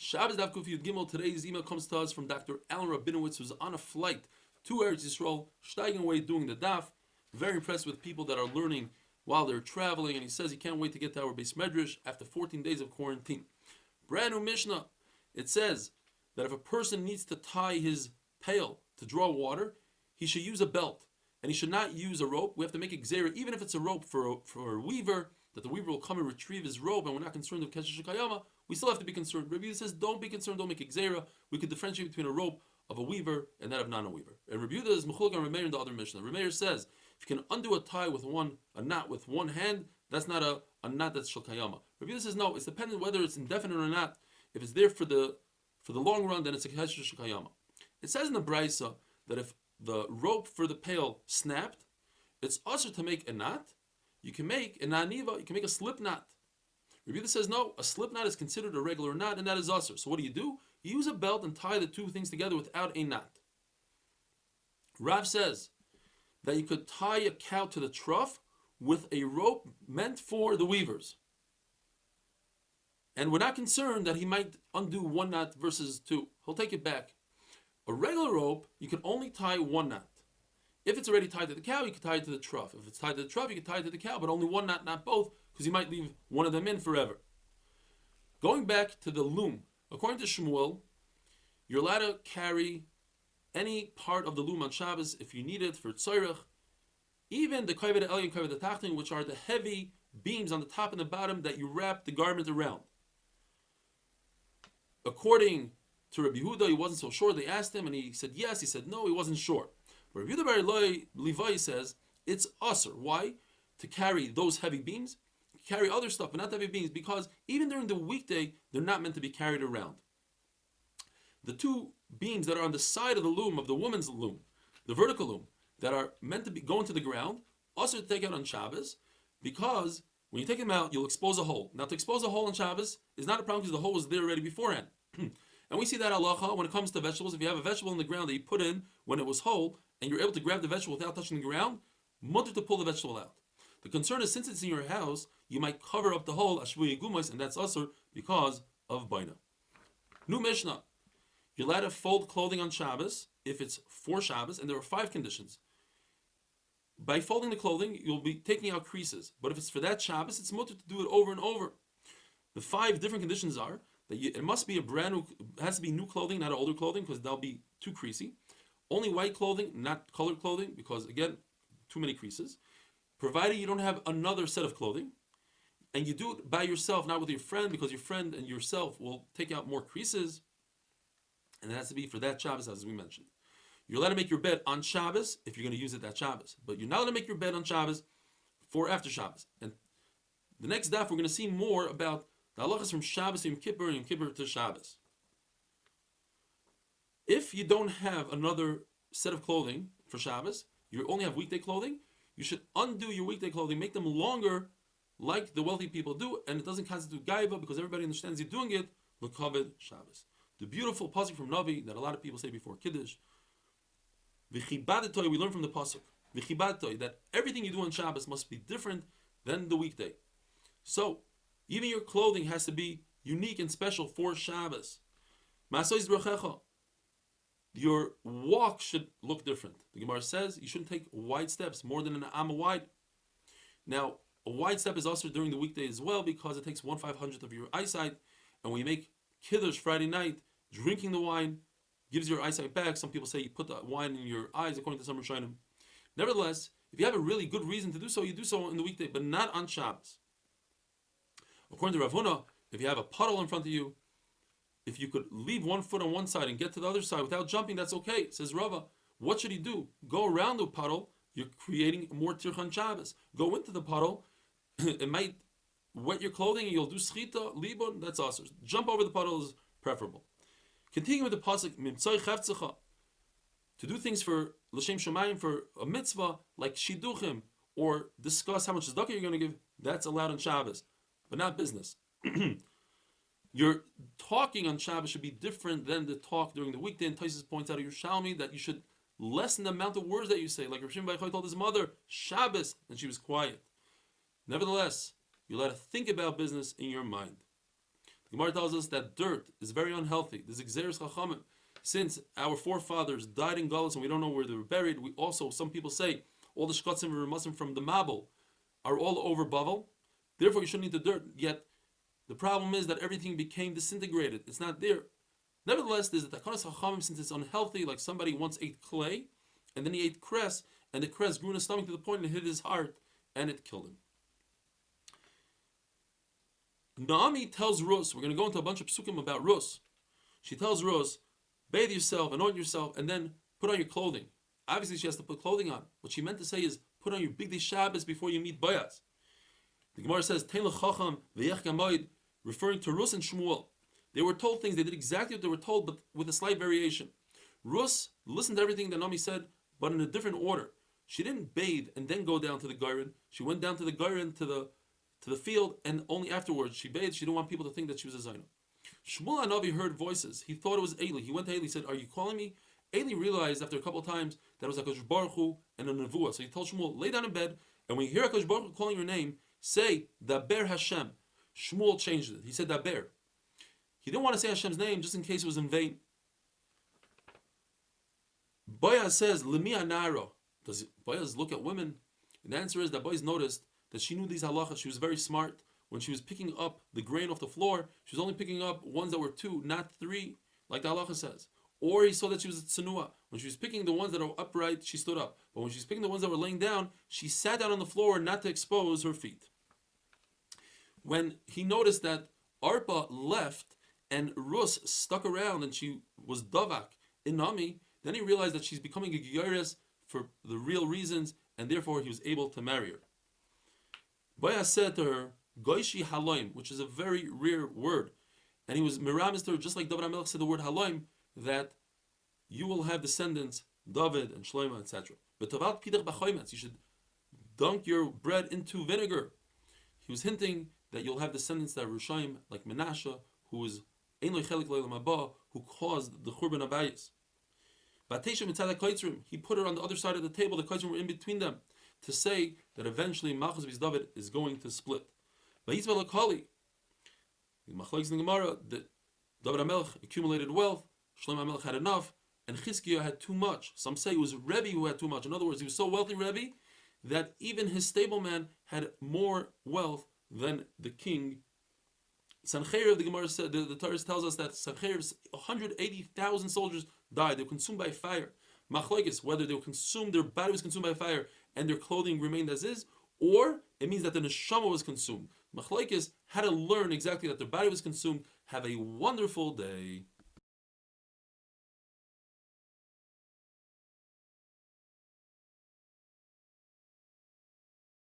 Shabbos Daf Yud Gimel. Today's email comes to us from Dr. Alan Rabinowitz, who's on a flight to Eretz Yisrael, steiging away doing the Daf. Very impressed with people that are learning while they're traveling, and he says he can't wait to get to our base medrash after 14 days of quarantine. Brand new Mishnah. It says that if a person needs to tie his pail to draw water, he should use a belt, and he should not use a rope. We have to make a gzeira, even if it's a rope for a weaver, that the weaver will come and retrieve his rope, and we're not concerned with Kesher Shekayama. We still have to be concerned. Rabbi Yehuda says, don't be concerned, don't make a gzeira. We could differentiate between a rope of a weaver and that of non-weaver. And Rabbi Yehuda is mechulek on Rameir in the other Mishnah. Rameir says, if you can undo a tie with a knot with one hand, that's not a knot that's Shekayama. Rabbi Yehuda says, no, it's dependent whether it's indefinite or not. If it's there for the long run, then it's a Kesher Shekayama. It says in the Braisa that if the rope for the pail snapped, it's also to make a knot. You can make a naniva, you can make a slip knot. Rabbi Yehuda says no, a slip knot is considered a regular knot, and that is usher. So what do? You use a belt and tie the two things together without a knot. Rav says that you could tie a cow to the trough with a rope meant for the weavers. And we're not concerned that he might undo one knot versus two. He'll take it back. A regular rope, you can only tie one knot. If it's already tied to the cow, you can tie it to the trough. If it's tied to the trough, you can tie it to the cow, but only one knot, not both, because you might leave one of them in forever. Going back to the loom, according to Shmuel, you're allowed to carry any part of the loom on Shabbos if you need it for tzorech, even the kaved elyon and kaved tachtin, which are the heavy beams on the top and the bottom that you wrap the garment around. According to Rabbi Yehuda, he wasn't so sure. They asked him, and he said yes. He said no, he wasn't sure. But Rabbi Yehuda R Eli Levi says it's usher. Why? To carry those heavy beams, carry other stuff, but not heavy beams, because even during the weekday, they're not meant to be carried around. The two beams that are on the side of the loom, of the woman's loom, the vertical loom, that are meant to be going to the ground, also to take out on Shabbos, because when you take them out, you'll expose a hole. Now, to expose a hole on Shabbos is not a problem because the hole was there already beforehand. And we see that halacha when it comes to vegetables. If you have a vegetable in the ground that you put in when it was whole, and you're able to grab the vegetable without touching the ground, mutter to pull the vegetable out. The concern is, since it's in your house, you might cover up the hole, ashvuy gumos, and that's also because of baina. New Mishnah. You're allowed to fold clothing on Shabbos if it's for Shabbos, and there are 5 conditions. By folding the clothing, you'll be taking out creases. But if it's for that Shabbos, it's mutter to do it over and over. The 5 different conditions are that it must be it has to be new clothing, not older clothing, because that'll be too creasy. Only white clothing, not colored clothing, because again, too many creases. Provided you don't have another set of clothing, and you do it by yourself, not with your friend, because your friend and yourself will take out more creases, and it has to be for that Shabbos, as we mentioned. You're allowed to make your bed on Shabbos if you're going to use it that Shabbos, but you're not allowed to make your bed on Shabbos for after Shabbos. And the next daf, we're going to see more about the halachas from Shabbos to Yom Kippur and Yom Kippur to Shabbos. If you don't have another set of clothing for Shabbos, you only have weekday clothing, you should undo your weekday clothing, make them longer like the wealthy people do, and it doesn't constitute gaiva because everybody understands you're doing it, l'kaved Shabbos. The beautiful pasuk from Navi that a lot of people say before Kiddush, v'chibadetoi, we learn from the pasuk, v'chibadetoi, that everything you do on Shabbos must be different than the weekday. So, even your clothing has to be unique and special for Shabbos. Ma'asois brachecha, your walk should look different. The Gemara says you shouldn't take wide steps, more than an amma wide. Now, a wide step is also during the weekday as well, because it takes 1/500th of your eyesight. And when you make kiddush Friday night, drinking the wine gives your eyesight back. Some people say you put the wine in your eyes, according to some Rishonim. Nevertheless, if you have a really good reason to do so, you do so in the weekday, but not on Shabbos. According to Rav Huna, if you have a puddle in front of you, if you could leave one foot on one side and get to the other side without jumping, that's okay. Says Rava, what should he do? Go around the puddle, you're creating more tirchan Shabbos. Go into the puddle, it might wet your clothing and you'll do schita, libon, that's awesome. Jump over the puddle is preferable. Continuing with the pasuk, mimtzoi chavtzecha, to do things for l'shem shemayim, for a mitzvah, like shiduchim, or discuss how much tzedakah you're going to give, that's allowed on Shabbos, but not business. Your talking on Shabbos should be different than the talk during the weekday. And Taisus points out in Yerushalmi that you should lessen the amount of words that you say. Like Rav Shimon Bar Yochai told his mother, Shabbos, and she was quiet. Nevertheless, you're allowed to think about business in your mind. The Gemara tells us that dirt is very unhealthy. This is Xeris Chachamim. Since our forefathers died in Galus and we don't know where they were buried, we also, some people say, all the shkatzim and remasim from the Mabel are all over Bavel. Therefore, you shouldn't eat the dirt. Yet, the problem is that everything became disintegrated. It's not there. Nevertheless, there's a takanas chachamim, since it's unhealthy, like somebody once ate clay, and then he ate cress, and the cress grew in his stomach to the point it hit his heart, and it killed him. Naomi tells Rus, we're going to go into a bunch of psukim about Rus. She tells Rus, bathe yourself, anoint yourself, and then put on your clothing. Obviously, she has to put clothing on. What she meant to say is, put on your big day Shabbos before you meet Bayaz. The Gemara says, Tein l'chacham v'yech gamoid, referring to Rus and Shmuel. They were told things, they did exactly what they were told, but with a slight variation. Rus listened to everything that Naomi said, but in a different order. She didn't bathe and then go down to the Gairin. She went down to the Gairin, to the field, and only afterwards she bathed. She didn't want people to think that she was a Zaina. Shmuel Hanavi heard voices. He thought it was Eli. He went to Eli, said, are you calling me? Eli realized after a couple of times that it was HaKadosh Baruch Hu and a Nevuah. So he told Shmuel, lay down in bed, and when you hear HaKadosh Baruch Hu calling your name, say, Daber Hashem. Shmuel changed it. He said, Daber. He didn't want to say Hashem's name just in case it was in vain. Boaz says, Lemi Anaro. Does Boaz look at women? And the answer is that Boaz noticed that she knew these halachas. She was very smart. When she was picking up the grain off the floor, she was only picking up ones that were 2, not 3, like the halacha says. Or he saw that she was a tsanua. When she was picking the ones that are upright, she stood up. But when she was picking the ones that were laying down, she sat down on the floor not to expose her feet. When he noticed that Arpa left and Rus stuck around and she was davak in Nami, then he realized that she's becoming a giyaris for the real reasons, and therefore he was able to marry her. Boaz said to her, Goishi haloim, which is a very rare word. And he was miramis to her, just like David HaMelech said the word haloim, that you will have descendants, David and Shlomo, etc. But Tavat Pidach B'choimetz, you should dunk your bread into vinegar. He was hinting that you'll have descendants that are Rushaim, like Menashe, who is Ein Lo Chelik Leilam Haba, who caused the Churban Abayis. Batesha Mitzad HaKoitzrim, he put her on the other side of the table, the Koitzrim were in between them, to say that eventually Malchus Bis David is going to split. Vayizva Lakali, the Machlokes in the Gemara, that David HaMelech accumulated wealth, Shlomo HaMelech had enough, and Chizkiah had too much. Some say it was Rebbe who had too much. In other words, he was so wealthy, Rebbe, that even his stableman had more wealth than the king. Sancheir, the Gemara said, the Torah tells us that Sancheir's 180,000 soldiers died. They were consumed by fire. Machlokes, whether they were consumed, their body was consumed by fire, and their clothing remained as is, or it means that the neshama was consumed. Machlokes had to learn exactly that their body was consumed. Have a wonderful day.